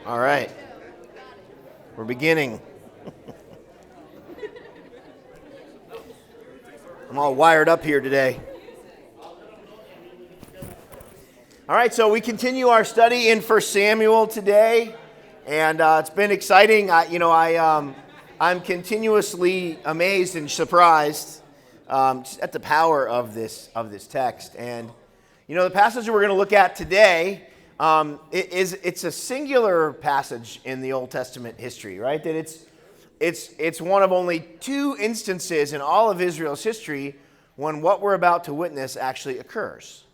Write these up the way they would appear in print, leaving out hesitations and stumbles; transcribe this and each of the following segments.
All right. We're beginning. I'm all wired up here today. All right, so we continue our study in 1 Samuel today, and it's been exciting. I'm continuously amazed and surprised at the power of this text. And the passage we're going to look at today it's a singular passage in the Old Testament history, right? That it's one of only two instances in all of Israel's history when what we're about to witness actually occurs.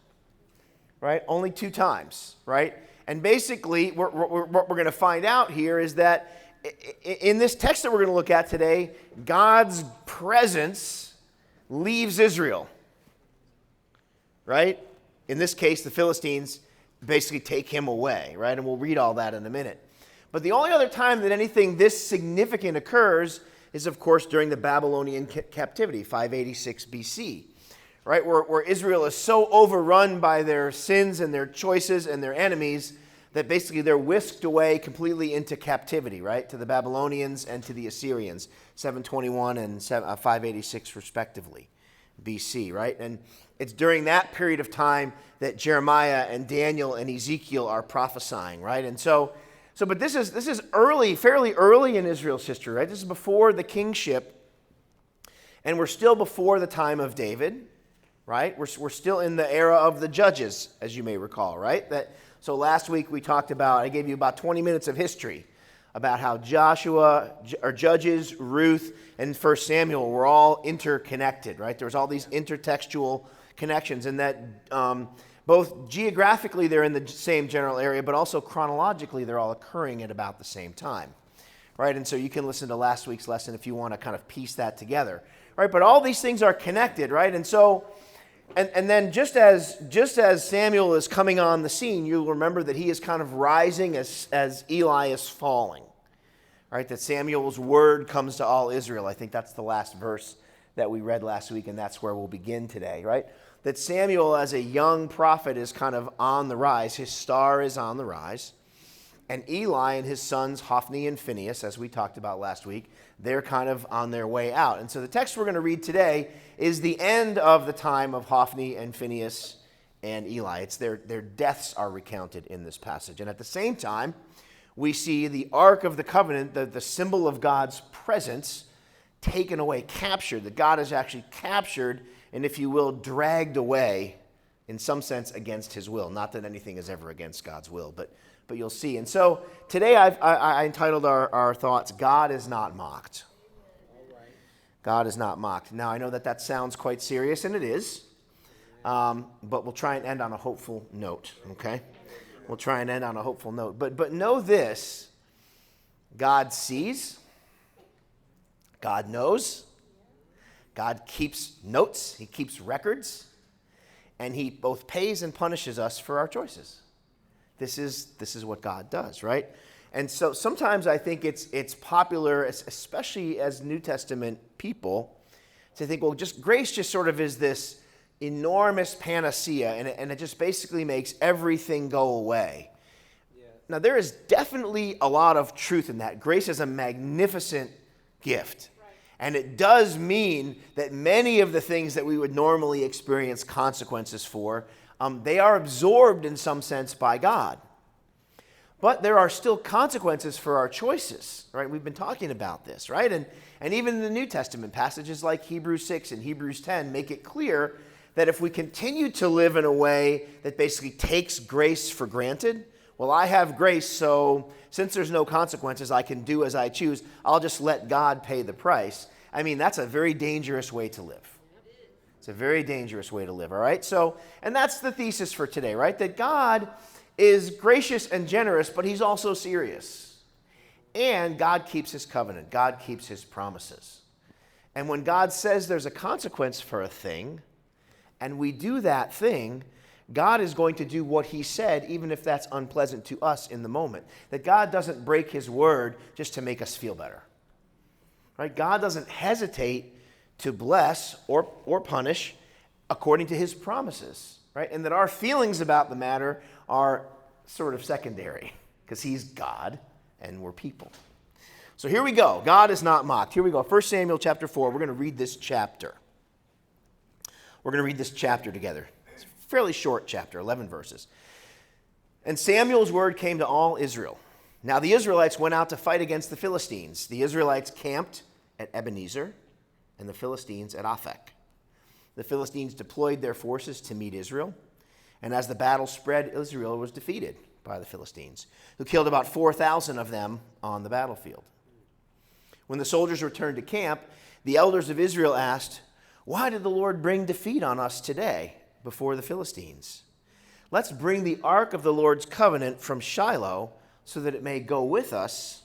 Right? Only two times, right? And basically, what we're going to find out here is that in this text that we're going to look at today, God's presence leaves Israel, right? In this case, the Philistines basically take him away, right? And we'll read all that in a minute. But the only other time that anything this significant occurs is, of course, during the Babylonian captivity, 586 BC. Right, where Israel is so overrun by their sins and their choices and their enemies that basically they're whisked away completely into captivity, right, to the Babylonians and to the Assyrians, 721 and 586 respectively, BC, right? And it's during that period of time that Jeremiah and Daniel and Ezekiel are prophesying, right? And but this is early, fairly early in Israel's history, right? This is before the kingship, and we're still before the time of David. Right? We're still in the era of the judges, as you may recall, right? So last week we talked about, I gave you about 20 minutes of history about how Judges, Ruth, and 1 Samuel were all interconnected, right? There was all these intertextual connections, and that both geographically they're in the same general area, but also chronologically they're all occurring at about the same time, right? And so you can listen to last week's lesson if you want to kind of piece that together, right? But all these things are connected, right? And so And then just as Samuel is coming on the scene, you'll remember that he is kind of rising as Eli is falling. Right? That Samuel's word comes to all Israel. I think that's the last verse that we read last week, and that's where we'll begin today, right? That Samuel as a young prophet is kind of on the rise. His star is on the rise. And Eli and his sons Hophni and Phinehas, as we talked about last week, they're kind of on their way out. And so the text we're going to read today is the end of the time of Hophni and Phinehas and Eli. It's their deaths are recounted in this passage. And at the same time, we see the Ark of the Covenant, the symbol of God's presence, taken away, captured. That God is actually captured and, if you will, dragged away in some sense against his will. Not that anything is ever against God's will, but you'll see. And so today I entitled our thoughts, God is not mocked. God is not mocked. Now, I know that sounds quite serious, and it is, but we'll try and end on a hopeful note, okay? We'll try and end on a hopeful note. But know this, God sees, God knows, God keeps notes, he keeps records, and he both pays and punishes us for our choices. This is what God does, right? And so sometimes I think it's popular, especially as New Testament people, to think, well, grace just sort of is this enormous panacea, and it just basically makes everything go away. Yeah. Now, there is definitely a lot of truth in that. Grace is a magnificent gift. Right. And it does mean that many of the things that we would normally experience consequences for, they are absorbed in some sense by God. But there are still consequences for our choices, right? We've been talking about this, right? And even in the New Testament, passages like Hebrews 6 and Hebrews 10 make it clear that if we continue to live in a way that basically takes grace for granted, well, I have grace, so since there's no consequences, I can do as I choose. I'll just let God pay the price. I mean, that's a very dangerous way to live. It's a very dangerous way to live, all right? So, and that's the thesis for today, right? That God is gracious and generous, but he's also serious. And God keeps his covenant. God keeps his promises. And when God says there's a consequence for a thing, and we do that thing, God is going to do what he said, even if that's unpleasant to us in the moment. That God doesn't break his word just to make us feel better. Right? God doesn't hesitate to bless or punish according to his promises. Right? And that our feelings about the matter are sort of secondary. because he's God and we're people. So here we go. God is not mocked. Here we go. 1 Samuel chapter 4. We're going to read this chapter. We're going to read this chapter together. It's a fairly short chapter, 11 verses. And Samuel's word came to all Israel. Now the Israelites went out to fight against the Philistines. The Israelites camped at Ebenezer and the Philistines at Aphek. The Philistines deployed their forces to meet Israel. And as the battle spread, Israel was defeated by the Philistines, who killed about 4,000 of them on the battlefield. When the soldiers returned to camp, the elders of Israel asked, "Why did the Lord bring defeat on us today before the Philistines? Let's bring the ark of the Lord's covenant from Shiloh so that it may go with us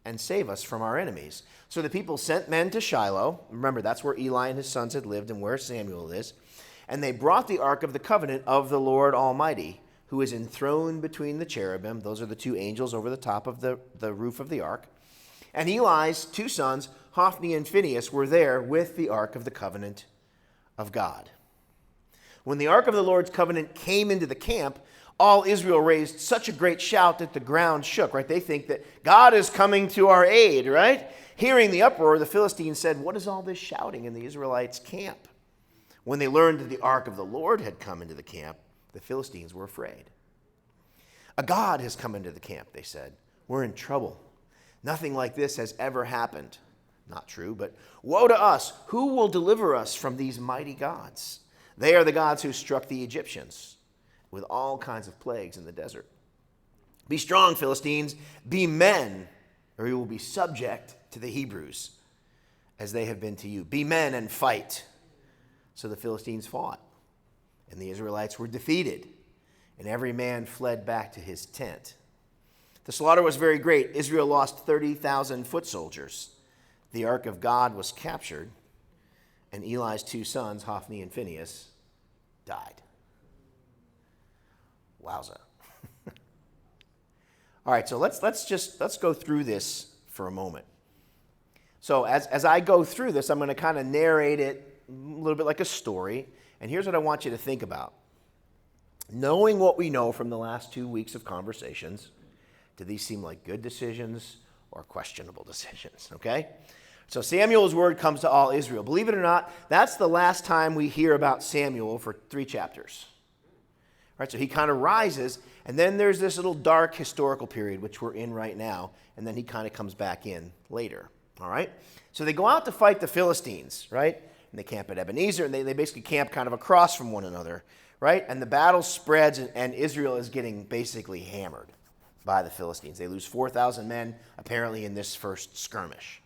and save us from our enemies." So the people sent men to Shiloh. Remember, that's where Eli and his sons had lived and where Samuel is. And they brought the ark of the covenant of the Lord Almighty, who is enthroned between the cherubim. Those are the two angels over the top of the roof of the ark. And Eli's two sons, Hophni and Phinehas, were there with the ark of the covenant of God. When the ark of the Lord's covenant came into the camp, all Israel raised such a great shout that the ground shook, right? They think that God is coming to our aid, right? Hearing the uproar, the Philistines said, "What is all this shouting in the Israelites' camp?" When they learned that the ark of the Lord had come into the camp, the Philistines were afraid. "A god has come into the camp," they said. "We're in trouble. Nothing like this has ever happened." Not true, but woe to us. Who will deliver us from these mighty gods? They are the gods who struck the Egyptians with all kinds of plagues in the desert. "Be strong, Philistines. Be men, or you will be subject to the Hebrews, as they have been to you. Be men and fight." So the Philistines fought, and the Israelites were defeated, and every man fled back to his tent. The slaughter was very great. Israel lost 30,000 foot soldiers. The ark of God was captured, and Eli's two sons, Hophni and Phinehas, died. Wowza. All right, so let's go through this for a moment. So as I go through this, I'm going to kind of narrate it a little bit like a story. And here's what I want you to think about. Knowing what we know from the last 2 weeks of conversations, do these seem like good decisions or questionable decisions? Okay? So Samuel's word comes to all Israel. Believe it or not, that's the last time we hear about Samuel for 3 chapters. Right, so he kind of rises, and then there's this little dark historical period, which we're in right now, and then he kind of comes back in later. All right? So they go out to fight the Philistines, right? And they camp at Ebenezer, and they basically camp kind of across from one another, right? And the battle spreads, and Israel is getting basically hammered by the Philistines. They lose 4,000 men, apparently, in this first skirmish.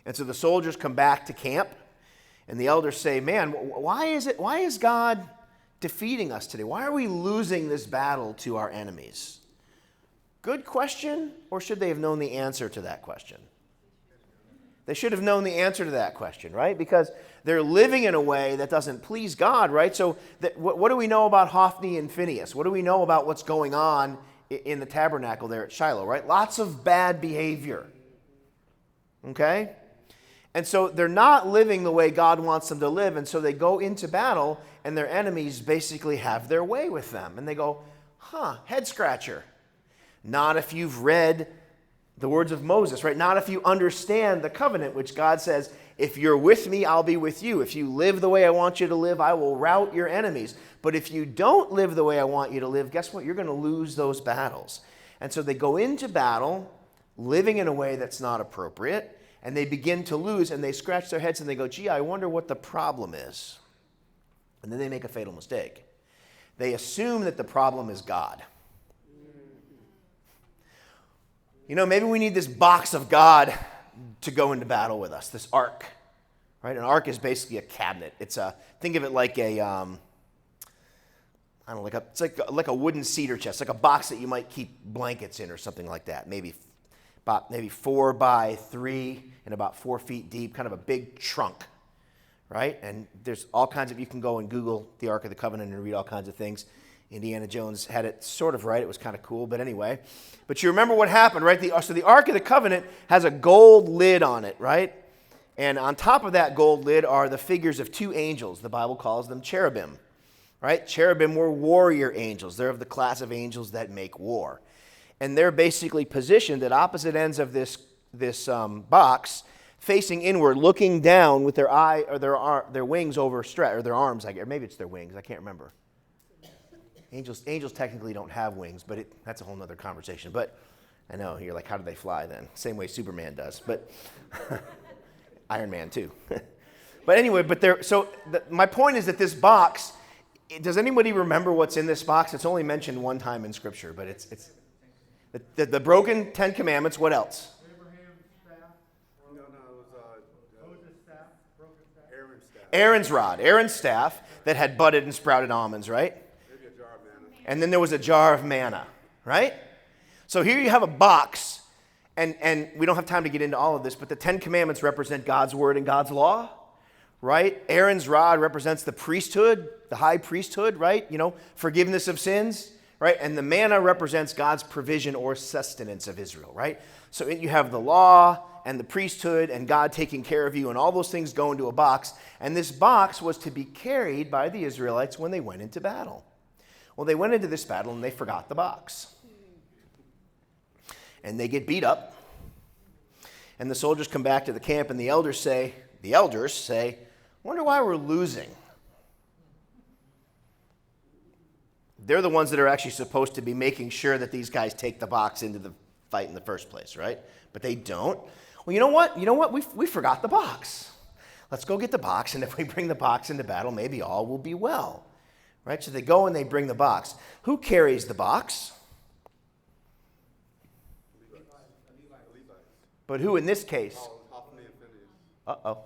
And so the soldiers come back to camp, and the elders say, "Man, why is God defeating us today? Why are we losing this battle to our enemies?" Good question, or should they have known the answer to that question? They should have known the answer to that question, right? Because they're living in a way that doesn't please God, right? So what do we know about Hophni and Phinehas? What do we know about what's going on in the tabernacle there at Shiloh, right? Lots of bad behavior, okay? And so they're not living the way God wants them to live, and so they go into battle, and their enemies basically have their way with them. And they go, head scratcher. Not if you've read the words of Moses, right? Not if you understand the covenant, which God says, if you're with me, I'll be with you. If you live the way I want you to live, I will rout your enemies. But if you don't live the way I want you to live, guess what? You're going to lose those battles. And so they go into battle living in a way that's not appropriate, and they begin to lose, and they scratch their heads and they go, gee, I wonder what the problem is. And then they make a fatal mistake. They assume that the problem is God. You know, maybe we need this box of God to go into battle with us, this ark, right? An ark is basically a cabinet. Think of it like it's like a wooden cedar chest, like a box that you might keep blankets in or something like that. Maybe 4 by 3 and about 4 feet deep, kind of a big trunk, right? And there's all kinds of, you can go and Google the Ark of the Covenant and read all kinds of things. Indiana Jones had it sort of right. It was kind of cool, but anyway. But you remember what happened, right? So the Ark of the Covenant has a gold lid on it, right? And on top of that gold lid are the figures of 2 angels. The Bible calls them cherubim, right? Cherubim were warrior angels. They're of the class of angels that make war. And they're basically positioned at opposite ends of this box, facing inward, looking down with their eye or their wings overstretched, or their arms, I guess. Maybe it's their wings. I can't remember. Angels technically don't have wings, but that's a whole other conversation. But I know, you're like, how do they fly then? Same way Superman does, but Iron Man too. But anyway, my point is that this box, does anybody remember what's in this box? It's only mentioned one time in Scripture, but it's the broken Ten Commandments. What else? Abraham's staff. No, it was Moses' staff, broken staff. Aaron's staff. Aaron's staff that had budded and sprouted almonds, right? Maybe a jar of manna. And then there was a jar of manna, right? So here you have a box, and we don't have time to get into all of this, but the Ten Commandments represent God's word and God's law, right? Aaron's rod represents the priesthood, the high priesthood, right? Forgiveness of sins, right? And the manna represents God's provision or sustenance of Israel, right? So you have the law and the priesthood and God taking care of you, and all those things go into a box. And this box was to be carried by the Israelites when they went into battle. Well, they went into this battle and they forgot the box. And they get beat up. And the soldiers come back to the camp, and the elders say, wonder why we're losing. They're the ones that are actually supposed to be making sure that these guys take the box into the fight in the first place, right? But they don't. Well, you know what? We forgot the box. Let's go get the box, and if we bring the box into battle, maybe all will be well. Right? So they go and they bring the box. Who carries the box? But who in this case? Uh-oh.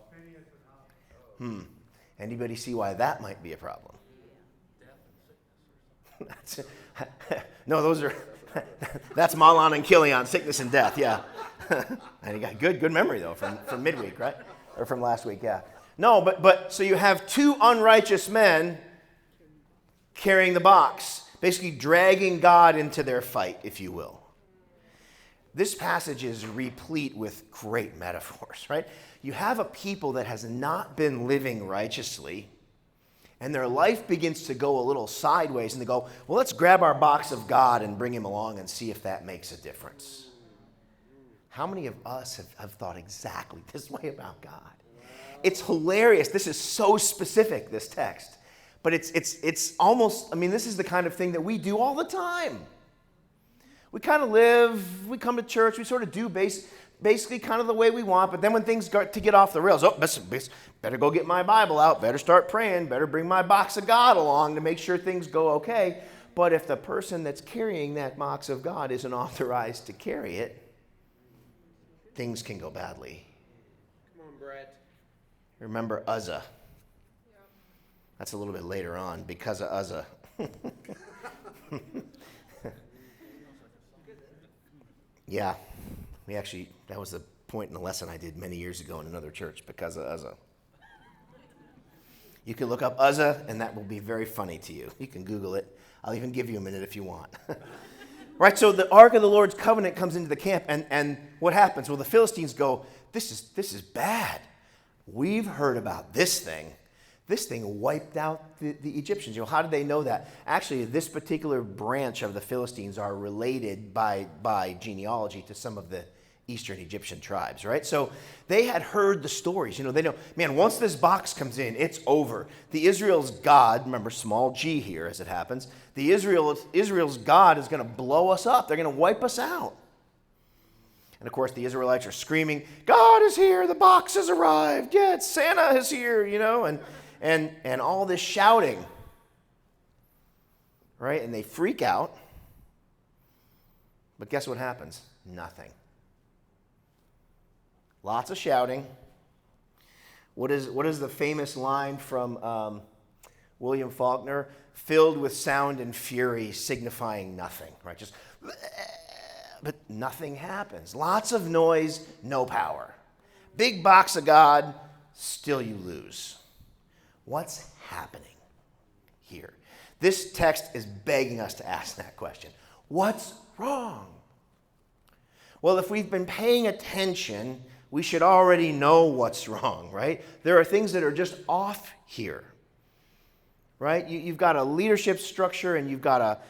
Anybody see why that might be a problem? No, that's Mahlon and Chilion, sickness and death, yeah. And you got good memory, though, from midweek, right? Or from last week, yeah. No, but so you have two unrighteous men carrying the box, basically dragging God into their fight, if you will. This passage is replete with great metaphors, right? You have a people that has not been living righteously, and their life begins to go a little sideways, and they go, well, let's grab our box of God and bring him along and see if that makes a difference. How many of us have thought exactly this way about God? It's hilarious. This is so specific, this text. But it's almost, this is the kind of thing that we do all the time. We kind of live, we come to church, we sort of do basically kind of the way we want, but then when things start to get off the rails, better go get my Bible out, better start praying, better bring my box of God along to make sure things go okay. But if the person that's carrying that box of God isn't authorized to carry it, things can go badly. Come on, Brett. Remember Uzzah. That's a little bit later on, because of Uzzah. Yeah, that was the point in a lesson I did many years ago in another church, because of Uzzah. You can look up Uzzah, and that will be very funny to you. You can Google it. I'll even give you a minute if you want. Right, so the Ark of the Lord's Covenant comes into the camp, and what happens? Well, the Philistines go, this is bad. We've heard about this thing. This thing wiped out the Egyptians. How did they know that? Actually, this particular branch of the Philistines are related by genealogy to some of the Eastern Egyptian tribes, right? So they had heard the stories. They know, man, once this box comes in, it's over. The Israel's God, remember small g here as it happens, Israel's God is going to blow us up. They're going to wipe us out. And of course, the Israelites are screaming, God is here, the box has arrived. Yeah, Santa is here, and all this shouting, right? And they freak out. But guess what happens? Nothing. Lots of shouting. What is the famous line from William Faulkner? Filled with sound and fury, signifying nothing, right? Just, but nothing happens. Lots of noise, no power. Big box of God, still you lose. What's happening here? This text is begging us to ask that question. What's wrong? Well, if we've been paying attention, we should already know what's wrong, right? There are things that are just off here, right? You've got a leadership structure, and you've got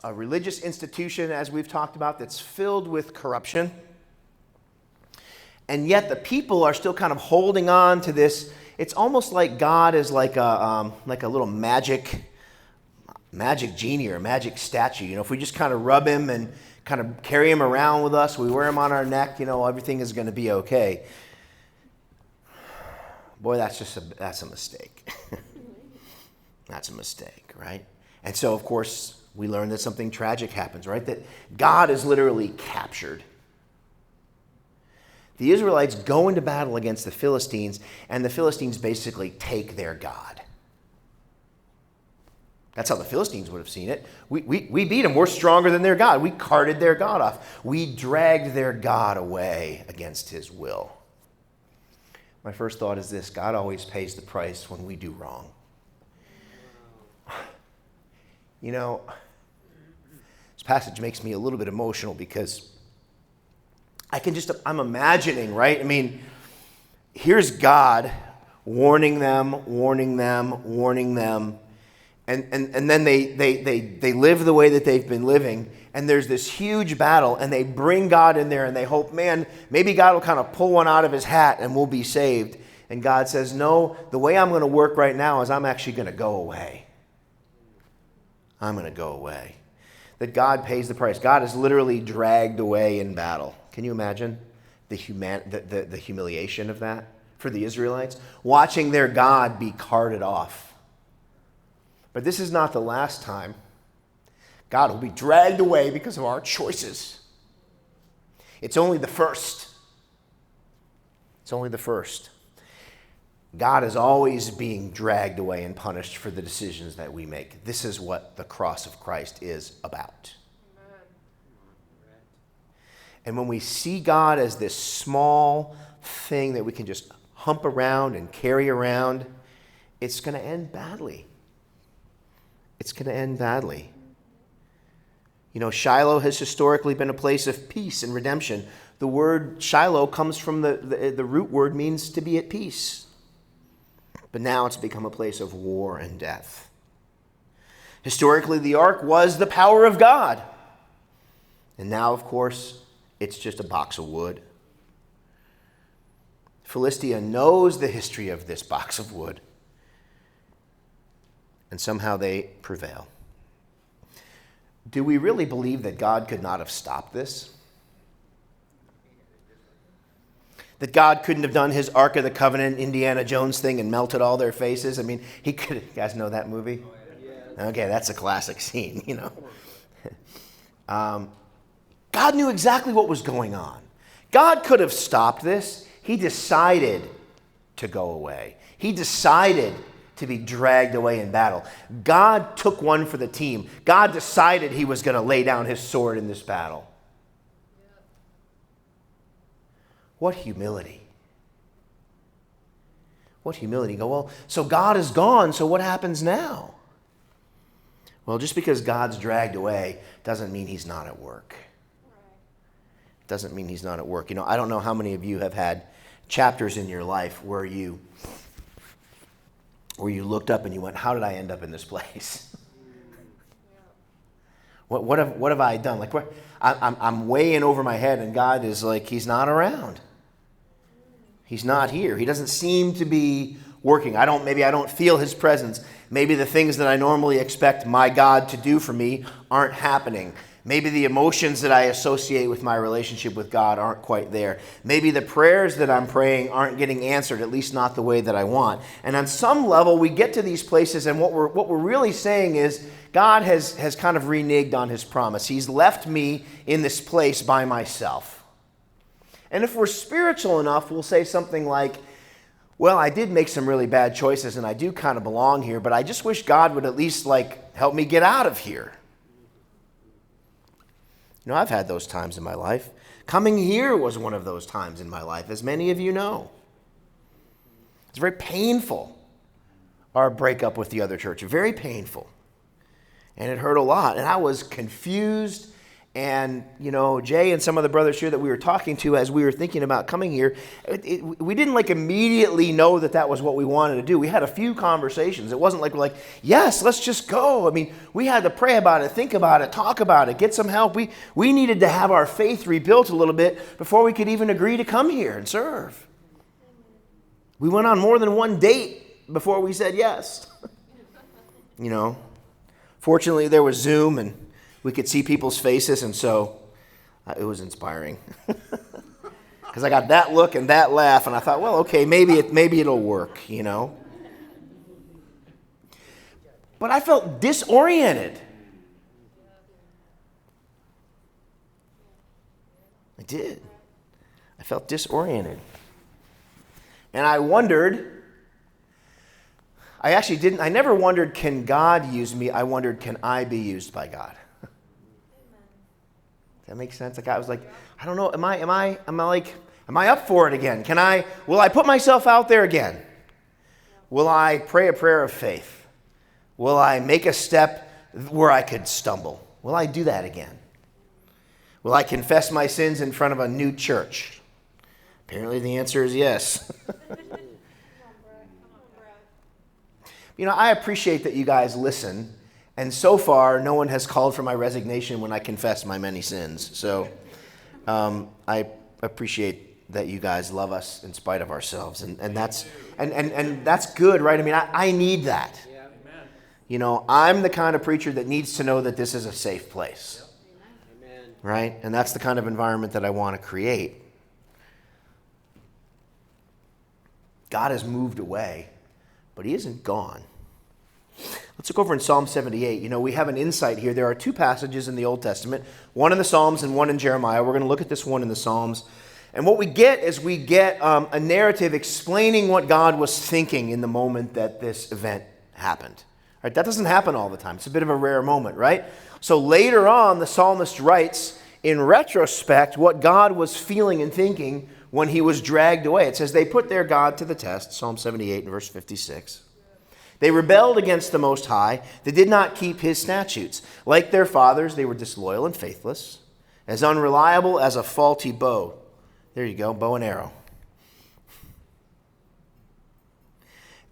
a religious institution, as we've talked about, that's filled with corruption. And yet the people are still kind of holding on to this. It's almost like God is like a little magic genie or a magic statue. You know, if we just kind of rub him and kind of carry him around with us, we wear him on our neck, you know, everything is going to be okay. Boy, that's a mistake. That's a mistake, right? And so, of course, we learn that something tragic happens, right? That God is literally captured. The Israelites go into battle against the Philistines, and the Philistines basically take their God. That's how the Philistines would have seen it. We beat them. We're stronger than their God. We carted their God off. We dragged their God away against his will. My first thought is this: God always pays the price when we do wrong. You know, this passage makes me a little bit emotional because I'm imagining, right? I mean, here's God warning them, and then they live the way that they've been living, and there's this huge battle, and they bring God in there, and they hope, man, maybe God will kind of pull one out of his hat, and we'll be saved. And God says, no, the way I'm going to work right now is I'm actually going to go away. I'm going to go away. That God pays the price. God is literally dragged away in battle. Can you imagine the humiliation of that for the Israelites? Watching their God be carted off. But this is not the last time. God will be dragged away because of our choices. It's only the first. It's only the first. God is always being dragged away and punished for the decisions that we make. This is what the cross of Christ is about. And when we see God as this small thing that we can just hump around and carry around, it's going to end badly. It's going to end badly. You know, Shiloh has historically been a place of peace and redemption. The word Shiloh comes from the root word means to be at peace. But now it's become a place of war and death. Historically, the ark was the power of God. And now, of course, it's just a box of wood. Philistia knows the history of this box of wood. And somehow they prevail. Do we really believe that God could not have stopped this? That God couldn't have done his Ark of the Covenant, Indiana Jones thing and melted all their faces? I mean, he could have. You guys know that movie? Okay, that's a classic scene, you know. God knew exactly what was going on. God could have stopped this. He decided to go away. He decided to be dragged away in battle. God took one for the team. God decided he was going to lay down his sword in this battle. What humility. What humility. You go, well, so God is gone, so what happens now? Well, just because God's dragged away doesn't mean he's not at work. Doesn't mean he's not at work. You know, I don't know how many of you have had chapters in your life where you looked up and you went, how did I end up in this place? What have I done? Like, I'm way in over my head, and God is like, he's not around. He's not here. He doesn't seem to be working. Maybe I don't feel his presence. Maybe the things that I normally expect my God to do for me aren't happening. Maybe the emotions that I associate with my relationship with God aren't quite there. Maybe the prayers that I'm praying aren't getting answered, at least not the way that I want. And on some level, we get to these places, and what we're really saying is God has kind of reneged on his promise. He's left me in this place by myself. And if we're spiritual enough, we'll say something like, well, I did make some really bad choices, and I do kind of belong here, but I just wish God would at least help me get out of here. You know, I've had those times in my life. Coming here was one of those times in my life, as many of you know. It's very painful, our breakup with the other church. Very painful. And it hurt a lot. And I was confused And, Jay and some of the brothers here that we were talking to as we were thinking about coming here, we didn't immediately know that was what we wanted to do. We had a few conversations. It wasn't like we're like, yes, let's just go. I mean, we had to pray about it, think about it, talk about it, get some help. We needed to have our faith rebuilt a little bit before we could even agree to come here and serve. We went on more than one date before we said yes. Fortunately, there was Zoom and we could see people's faces, and so it was inspiring. Because I got that look and that laugh, and I thought, well, okay, maybe it'll work, But I felt disoriented. I did. I felt disoriented. And I wondered, I never wondered, can God use me? I wondered, can I be used by God? That makes sense? I was like, I don't know, am I up for it again? Will I put myself out there again? Will I pray a prayer of faith? Will I make a step where I could stumble? Will I do that again? Will I confess my sins in front of a new church? Apparently the answer is yes. I appreciate that you guys listen. And so far, no one has called for my resignation when I confess my many sins. So I appreciate that you guys love us in spite of ourselves. And that's good, right? I mean, I need that. I'm the kind of preacher that needs to know that this is a safe place. Amen. Right? And that's the kind of environment that I want to create. God has moved away, but he isn't gone. Let's look over in Psalm 78. We have an insight here. There are two passages in the Old Testament, one in the Psalms and one in Jeremiah. We're going to look at this one in the Psalms. And what we get is a narrative explaining what God was thinking in the moment that this event happened. Right? That doesn't happen all the time. It's a bit of a rare moment, right? So later on, the psalmist writes, in retrospect, what God was feeling and thinking when he was dragged away. It says, they put their God to the test, Psalm 78 and verse 56. They rebelled against the Most High. They did not keep his statutes. Like their fathers, they were disloyal and faithless, as unreliable as a faulty bow. There you go, bow and arrow.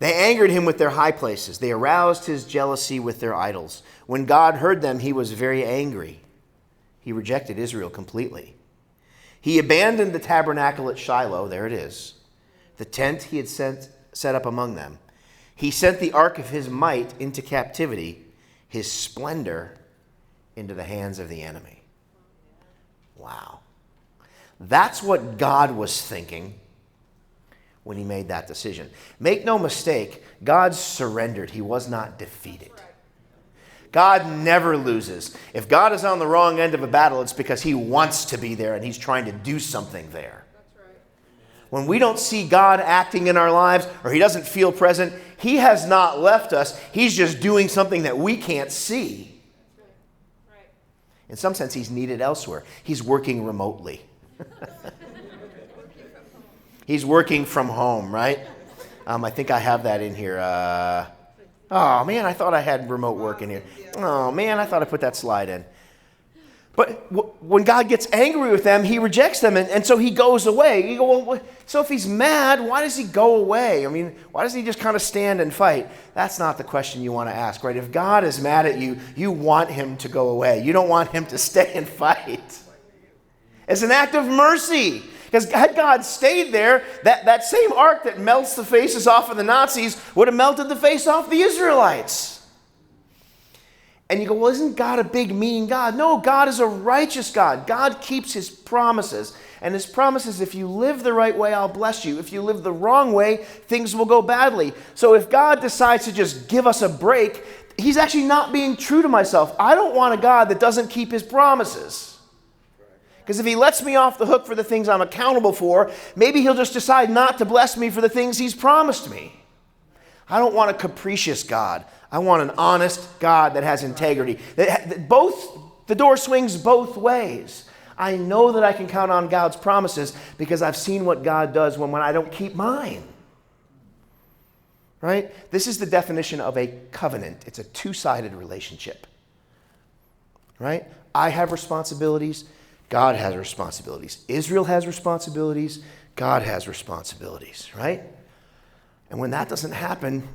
They angered him with their high places. They aroused his jealousy with their idols. When God heard them, he was very angry. He rejected Israel completely. He abandoned the tabernacle at Shiloh. There it is. The tent he had set up among them. He sent the ark of his might into captivity, his splendor into the hands of the enemy. Wow. That's what God was thinking when he made that decision. Make no mistake, God surrendered. He was not defeated. God never loses. If God is on the wrong end of a battle, it's because he wants to be there and he's trying to do something there. When we don't see God acting in our lives or he doesn't feel present, he has not left us. He's just doing something that we can't see. In some sense, he's needed elsewhere. He's working remotely. He's working from home, right? I think I have that in here. Oh, man, I thought I had remote work in here. Oh, man, I thought I put that slide in. But when God gets angry with them, he rejects them, and so he goes away. You go, well, so if he's mad, why does he go away? I mean, why doesn't he just kind of stand and fight? That's not the question you want to ask, right? If God is mad at you, you want him to go away. You don't want him to stay and fight. It's an act of mercy. Because had God stayed there, that same ark that melts the faces off of the Nazis would have melted the face off the Israelites. And you go, well, isn't God a big, mean God? No, God is a righteous God. God keeps his promises. And his promises, if you live the right way, I'll bless you. If you live the wrong way, things will go badly. So if God decides to just give us a break, he's actually not being true to myself. I don't want a God that doesn't keep his promises. Because if he lets me off the hook for the things I'm accountable for, maybe he'll just decide not to bless me for the things he's promised me. I don't want a capricious God. I want an honest God that has integrity. The door swings both ways. I know that I can count on God's promises because I've seen what God does when I don't keep mine. Right? This is the definition of a covenant. It's a two-sided relationship. Right? I have responsibilities. God has responsibilities. Israel has responsibilities. God has responsibilities, right? And when that doesn't happen,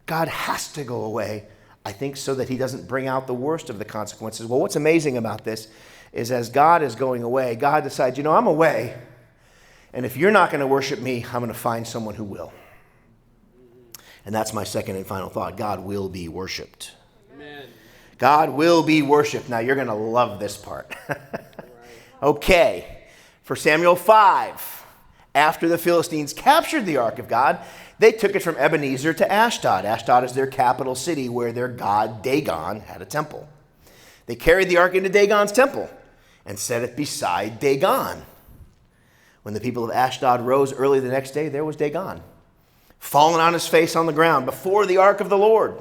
God has to go away, I think, so that he doesn't bring out the worst of the consequences. Well, what's amazing about this is as God is going away, God decides, I'm away, and if you're not going to worship me, I'm going to find someone who will. And that's my second and final thought. God will be worshiped. Amen. God will be worshiped. Now, you're going to love this part. Okay, for Samuel 5, after the Philistines captured the ark of God, they took it from Ebenezer to Ashdod. Ashdod is their capital city where their god Dagon had a temple. They carried the ark into Dagon's temple and set it beside Dagon. When the people of Ashdod rose early the next day, there was Dagon, fallen on his face on the ground before the ark of the Lord.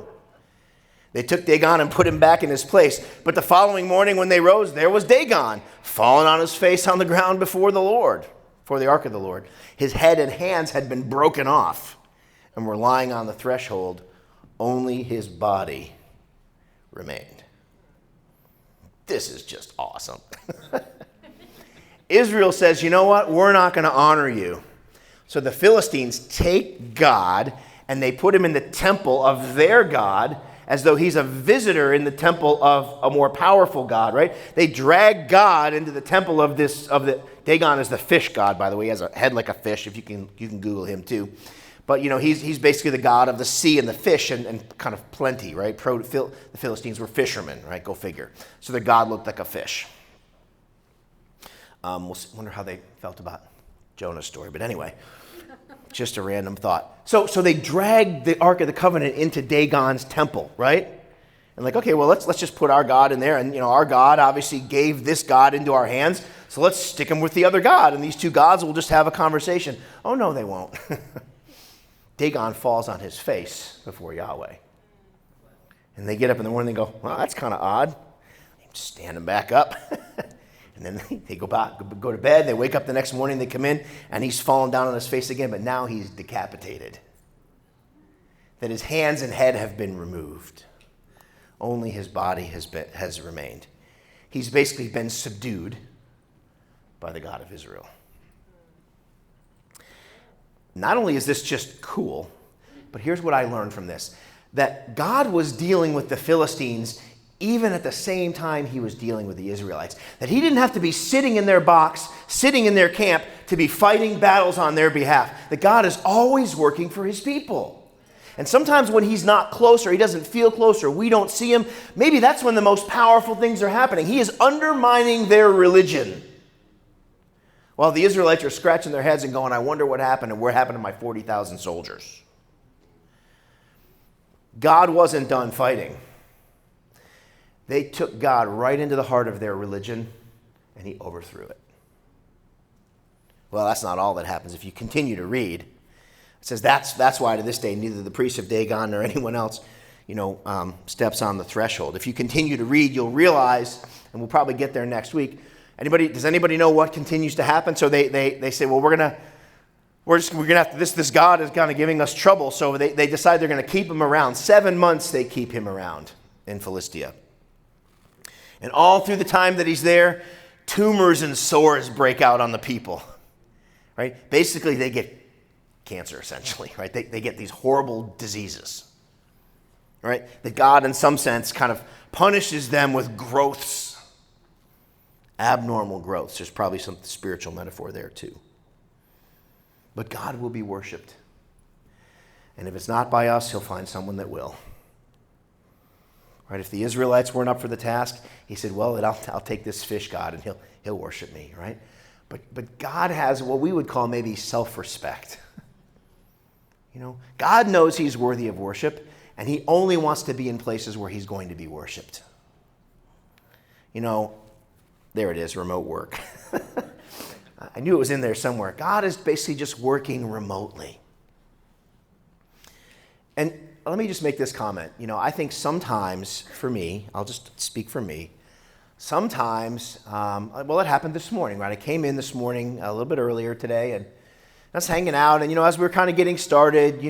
They took Dagon and put him back in his place. But the following morning when they rose, there was Dagon, fallen on his face on the ground before the Lord, before the ark of the Lord. His head and hands had been broken off and were lying on the threshold. Only his body remained. This is just awesome. Israel says, you know what? We're not going to honor you. So the Philistines take God and they put him in the temple of their God, as though he's a visitor in the temple of a more powerful God, right? They drag God into the temple of Dagon is the fish god, by the way. He has a head like a fish, if you can Google him too. But, he's basically the god of the sea and the fish and kind of plenty, right? The Philistines were fishermen, right? Go figure. So their god looked like a fish. We'll wonder how they felt about Jonah's story, but anyway. Just a random thought. So they dragged the Ark of the Covenant into Dagon's temple, right? And okay, well, let's just put our God in there. And, our God obviously gave this God into our hands. So let's stick him with the other God. And these two gods will just have a conversation. Oh, no, they won't. Dagon falls on his face before Yahweh. And they get up in the morning and they go, well, that's kind of odd. Stand him back up. And then they go to bed. They wake up the next morning. They come in, and he's fallen down on his face again. But now he's decapitated. That his hands and head have been removed. Only his body has remained. He's basically been subdued by the God of Israel. Not only is this just cool, but here's what I learned from this: that God was dealing with the Philistines even at the same time he was dealing with the Israelites. That he didn't have to be sitting in their box, sitting in their camp, to be fighting battles on their behalf. That God is always working for his people. And sometimes when he's not close, or he doesn't feel close, or we don't see him, maybe that's when the most powerful things are happening. He is undermining their religion. While the Israelites are scratching their heads and going, I wonder what happened, and what happened to my 40,000 soldiers. God wasn't done fighting. They took God right into the heart of their religion, and he overthrew it. Well, that's not all that happens. If you continue to read, it says that's why to this day neither the priest of Dagon nor anyone else, steps on the threshold. If you continue to read, you'll realize, and we'll probably get there next week. Does anybody know what continues to happen? So they say, well, we're gonna have to, this God is kind of giving us trouble. So they decide they're going to keep him around. 7 months they keep him around in Philistia. And all through the time that he's there, tumors and sores break out on the people, right? Basically, they get cancer, essentially, right? They get these horrible diseases, right? That God, in some sense, kind of punishes them with growths, abnormal growths. There's probably some spiritual metaphor there, too. But God will be worshipped. And if it's not by us, he'll find someone that will. Right? If the Israelites weren't up for the task, he said, well, then I'll take this fish god and he'll worship me, right? But God has what we would call maybe self-respect. God knows he's worthy of worship, and he only wants to be in places where he's going to be worshipped. There it is, remote work. I knew it was in there somewhere. God is basically just working remotely. And let me just make this comment. I think sometimes, for me, I'll just speak for me, sometimes, it happened this morning, right? I came in this morning a little bit earlier today, and I was hanging out, and, as we were kind of getting started,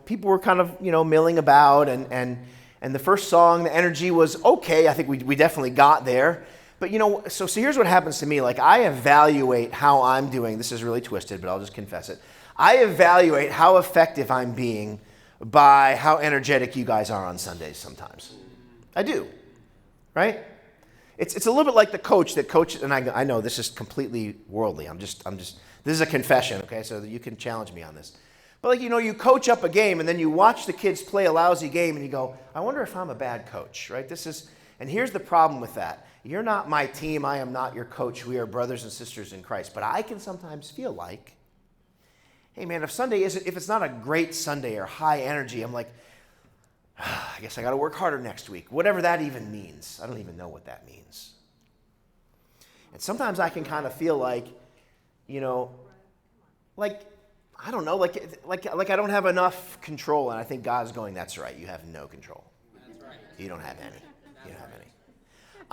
people were kind of, milling about, and the first song, the energy was okay. I think we definitely got there. But so here's what happens to me. Like, I evaluate how I'm doing. This is really twisted, but I'll just confess it. I evaluate how effective I'm being by how energetic you guys are on Sundays sometimes. I do, right? It's a little bit like the coach that coaches, and I know this is completely worldly. This is a confession, okay? So that you can challenge me on this. But like, you coach up a game and then you watch the kids play a lousy game and you go, I wonder if I'm a bad coach, right? And here's the problem with that. You're not my team. I am not your coach. We are brothers and sisters in Christ. But I can sometimes feel like, hey man, if it's not a great Sunday or high energy, I'm like, I guess I got to work harder next week. Whatever that even means. I don't even know what that means. And sometimes I can kind of feel like, I don't know, like I don't have enough control. And I think God's going, that's right. You have no control. That's right. You don't have any. You don't have any.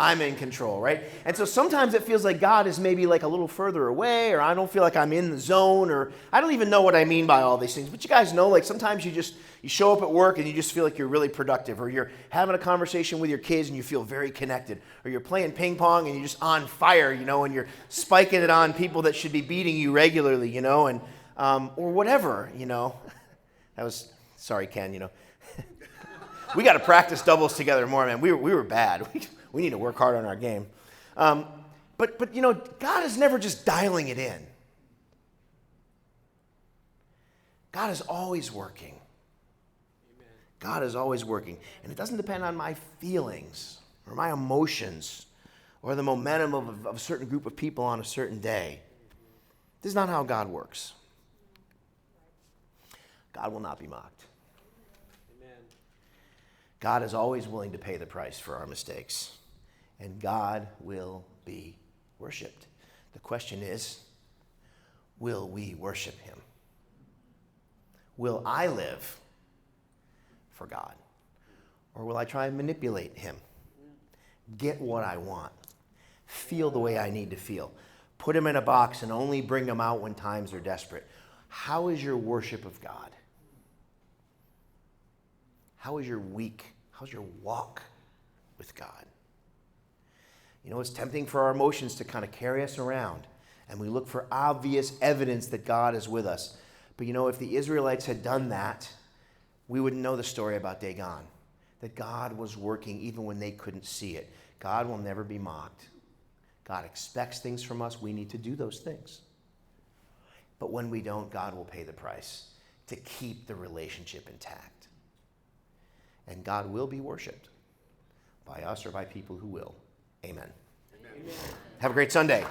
I'm in control, right? And so sometimes it feels like God is maybe like a little further away, or I don't feel like I'm in the zone, or I don't even know what I mean by all these things. But you guys know, like sometimes you show up at work and you just feel like you're really productive, or you're having a conversation with your kids and you feel very connected, or you're playing ping pong and you're just on fire, and you're spiking it on people that should be beating you regularly, and or whatever, That was, sorry, Ken, we got to practice doubles together more, man. We were bad. We need to work hard on our game. But God is never just dialing it in. God is always working. Amen. God is always working. And it doesn't depend on my feelings or my emotions or the momentum of a certain group of people on a certain day. This is not how God works. God will not be mocked. Amen. God is always willing to pay the price for our mistakes. And God will be worshiped. The question is, will we worship him? Will I live for God? Or will I try and manipulate him? Get what I want. Feel the way I need to feel. Put him in a box and only bring him out when times are desperate. How is your worship of God? How is your week? How's your walk with God? It's tempting for our emotions to kind of carry us around, and we look for obvious evidence that God is with us. But if the Israelites had done that, we wouldn't know the story about Dagon, that God was working even when they couldn't see it. God will never be mocked. God expects things from us. We need to do those things. But when we don't, God will pay the price to keep the relationship intact. And God will be worshiped by us or by people who will. Amen. Amen. Have a great Sunday.